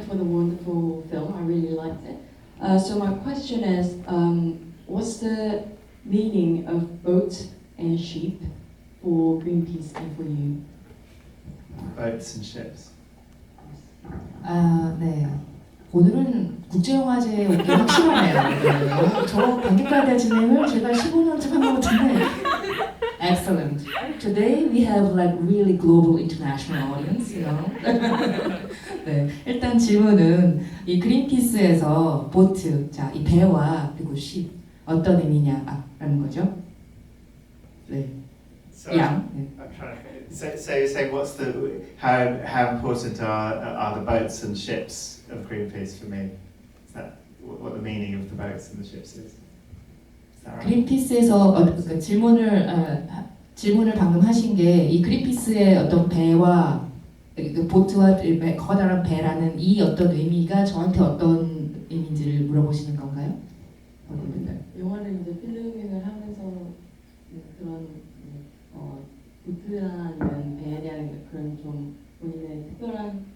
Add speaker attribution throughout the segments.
Speaker 1: for the wonderful film. I really liked it. So my question is, what's the meaning of boat and ship for Greenpeace and for you?
Speaker 2: Boats and ships.
Speaker 3: 네. 오늘은 국제영화제에 오기 확실하네요. 저 관객과의 진행을 제가 15년째 한 것 같은데. Excellent. Today we have like really global international audience, you know. 네. 일단 질문은 이 그린피스에서 보트, 자, 이 배와 그리고 십 어떤 의미냐라는 거죠. 네.
Speaker 2: So,
Speaker 3: 양. 네.
Speaker 2: I'm trying to. So you're saying what's the how important are the boats and ships of Greenpeace for me? Is that what the meaning of the boats and the ships is? Is that right?
Speaker 3: 그린피스에서 그러니까 질문을 방금 하신 게 이 그린피스의 어떤 배와 그 보트와 커다란 배라는 이 어떤 의미가 저한테 어떤 의미인지를 물어보시는 건가요?
Speaker 1: 영화를 이제 필름을 하면서 그런 보트나 아니면 배에 대한 그런 좀 본인의 특별한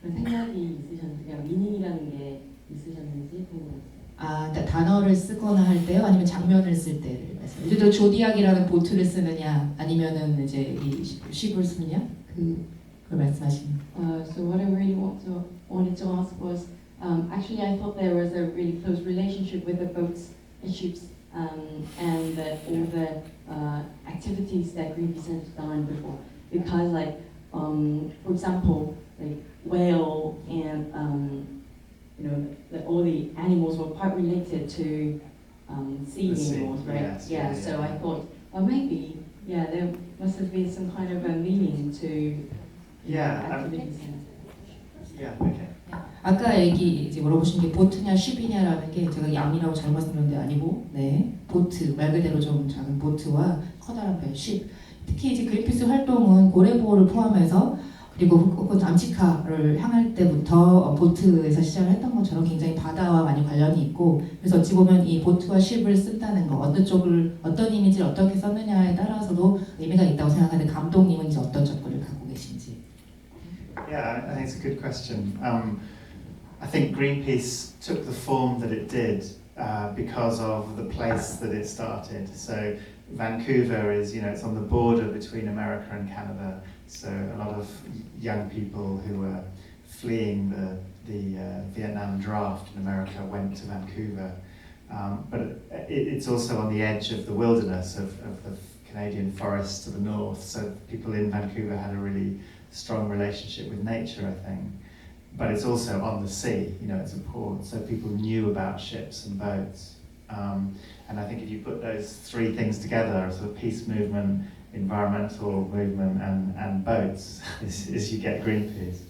Speaker 1: 그런 생각이 있으셨는지, 그냥 미닝이라는 게 있으셨는지 궁금했어요.
Speaker 3: 아, 단어를 쓰거나 할 때요, 아니면 장면을 쓸 때를 말씀해요. 예를 들어 조디악이라는 보트를 쓰느냐, 아니면은 이제 이 쉽을 쓰느냐, 그걸 말씀하시는.
Speaker 1: So what I really wanted to ask was, actually I thought there was a really close relationship with the boats and ships, and all the activities that Greenpeace has done before, because like for example, like whale and you know, all the animals were quite related to sea animals, right?
Speaker 2: Yes,
Speaker 1: yeah. So I thought, well, maybe, yeah, there must have been some kind of a meaning to activities.
Speaker 2: Yeah. Okay.
Speaker 3: 아까 이제 물어보신 게 보트냐 쉽이냐라는 게 제가 양이라고 잘못 말씀드렸는데 아니고, 네, 보트 말 그대로 좀 작은 보트와 커다란 배, 쉽. 특히 이제 그린피스 활동은 고래보호를 포함해서 그리고 혹은 암치카를 향할 때부터 보트에서 시작을 했던 것처럼 굉장히 바다와 많이 관련이 있고, 그래서 어찌 보면 이 보트와 쉽을 쓴다는 거, 어느 쪽을 어떤 이미지를 어떻게 썼느냐에 따라서도 의미가 있다고 생각하는데, 감독님은 이제 어떤 접근을 갖고 계신지.
Speaker 2: Yeah, I think it's a good question. I think Greenpeace took the form that it did because of the place that it started. So Vancouver is, it's on the border between America and Canada. So a lot of young people who were fleeing the Vietnam draft in America went to Vancouver. But it's also on the edge of the wilderness of the Canadian forests to the north. So people in Vancouver had a really strong relationship with nature, I think. But it's also on the sea, it's a port, so people knew about ships and boats. And I think if you put those three things together, sort of peace movement, environmental movement, and boats, is you get Greenpeace.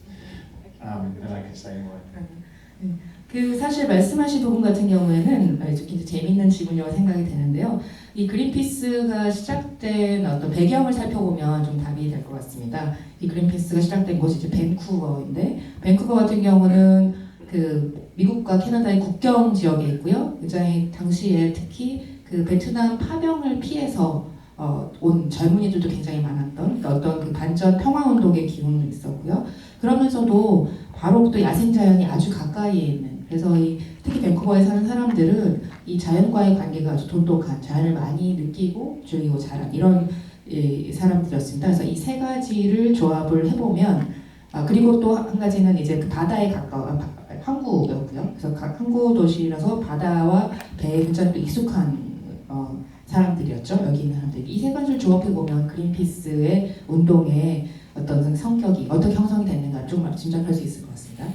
Speaker 2: And I can say more.
Speaker 3: 그 사실 말씀하신 부분 같은 경우에는 굉장히 재밌는 질문이라고 생각이 되는데요. 이 그린피스가 시작된 어떤 배경을 살펴보면 좀 답이 될 것 같습니다. 이 그린피스가 시작된 곳이 이제 밴쿠버인데, 밴쿠버 같은 경우는 그 미국과 캐나다의 국경 지역에 있고요. 굉장히 당시에 특히 그 베트남 파병을 피해서 온 젊은이들도 굉장히 많았던 어떤 그 반전 평화 운동의 기운이 있었고요. 그러면서도 바로 또 야생 자연이 아주 가까이에 있는, 그래서 특히 밴쿠버에 사는 사람들은 이 자연과의 관계가 아주 돈독한, 자연을 많이 느끼고 즐기고 자란 이런 사람들이었습니다. 그래서 이 세 가지를 조합을 해보면, 그리고 또 한 가지는 이제 그 바다에 가까운 항구였고요. 그래서 각 항구 도시라서 바다와 배에 굉장히 또 익숙한 사람들이었죠. 여기 있는 사람들이. 이 세 가지를 조합해 보면 그린피스의 운동의 어떤 성격이 어떻게 형성이 됐는가 좀 짐작할 수 있을 것 같습니다.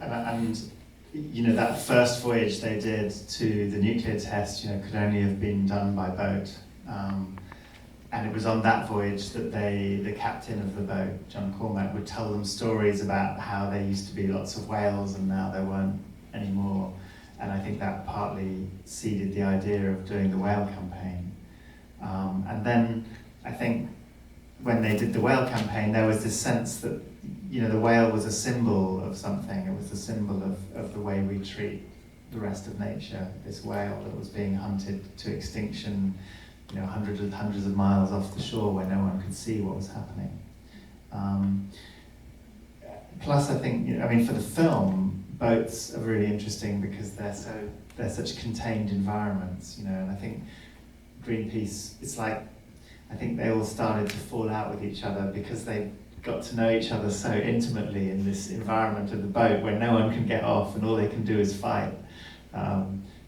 Speaker 2: And that first voyage they did to the nuclear test, could only have been done by boat. And it was on that voyage that the captain of the boat, John Cormack, would tell them stories about how there used to be lots of whales and now there weren't anymore. And I think that partly seeded the idea of doing the whale campaign. And then I think when they did the whale campaign, there was this sense that the whale was a symbol of something. It was a symbol of the way we treat the rest of nature. This whale that was being hunted to extinction, hundreds of miles off the shore where no one could see what was happening. plus, I think, I mean, for the film, boats are really interesting because they're such contained environments, and I think Greenpeace, it's like, I think they all started to fall out with each other because they got to know each other so intimately in this environment of the boat where no one can get off and all they can do is fight.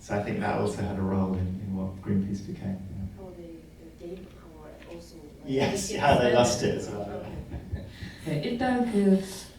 Speaker 2: So I think that also had a role in what Greenpeace became.
Speaker 4: Oh, the game power also.
Speaker 2: Yes, yeah, they lost it as well.
Speaker 3: 네, 일단 그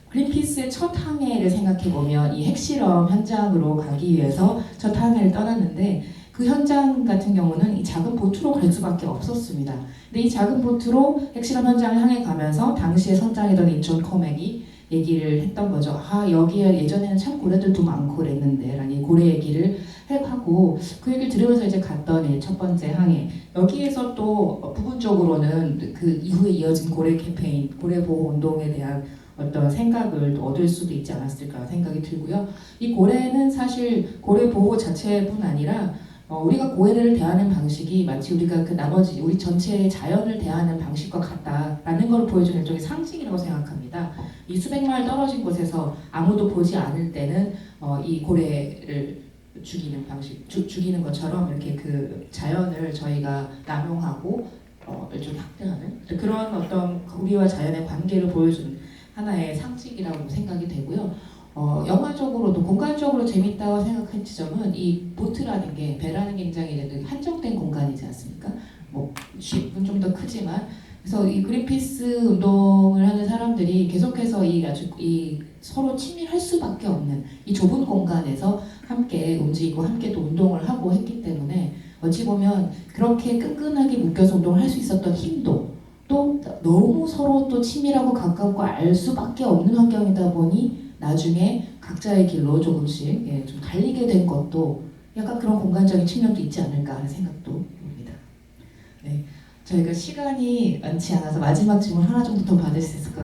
Speaker 3: 그린피스의 첫 항해를 생각해 보면 이 핵실험 현장으로 가기 위해서 첫 항해를 떠났는데 그 현장 같은 경우는 이 작은 보트로 갈 수밖에 없었습니다. 근데 이 작은 보트로 핵실험 현장을 향해 가면서 당시에 선장이던 인천 코맥이 얘기를 했던 거죠. 아, 여기에 예전에는 참 고래들도 많고 그랬는데 라는 이 고래 얘기를 하고 그 얘기를 들으면서 이제 갔던 이 첫 번째 항해. 여기에서 또 부분적으로는 그 이후에 이어진 고래 캠페인, 고래 보호 운동에 대한 어떤 생각을 얻을 수도 있지 않았을까 생각이 들고요. 이 고래는 사실 고래 보호 자체뿐 아니라 우리가 고래를 대하는 방식이 마치 우리가 그 나머지 우리 전체의 자연을 대하는 방식과 같다라는 걸 보여주는 일종의 상징이라고 생각합니다. 이 수백 마일 떨어진 곳에서 아무도 보지 않을 때는 이 고래를 죽이는 방식, 죽이는 것처럼 이렇게 그 자연을 저희가 남용하고 일종의 학대하는 그런 어떤 우리와 자연의 관계를 보여주는 하나의 상징이라고 생각이 되고요. 영화적으로도 공간적으로 재밌다고 생각한 지점은 이 보트라는 게 배라는 게 굉장히 한정된 공간이지 않습니까? 뭐 쉽은 좀 더 크지만 그래서 이 그린피스 운동을 하는 사람들이 계속해서 이 서로 친밀할 수밖에 없는 이 좁은 공간에서 함께 움직이고 함께 또 운동을 하고 했기 때문에 어찌 보면 그렇게 끈끈하게 묶여서 운동을 할 수 있었던 힘도 또 너무 서로 또 친밀하고 가깝고 알 수밖에 없는 환경이다 보니 나중에 각자의 길로 조금씩 좀 달리게 된 것도 약간 그런 공간적인 측면도 있지 않을까 하는 생각도 듭니다. 네, 저희가 시간이 많지 않아서 마지막 질문 하나 정도 더 받을 수 있을 것 같아요.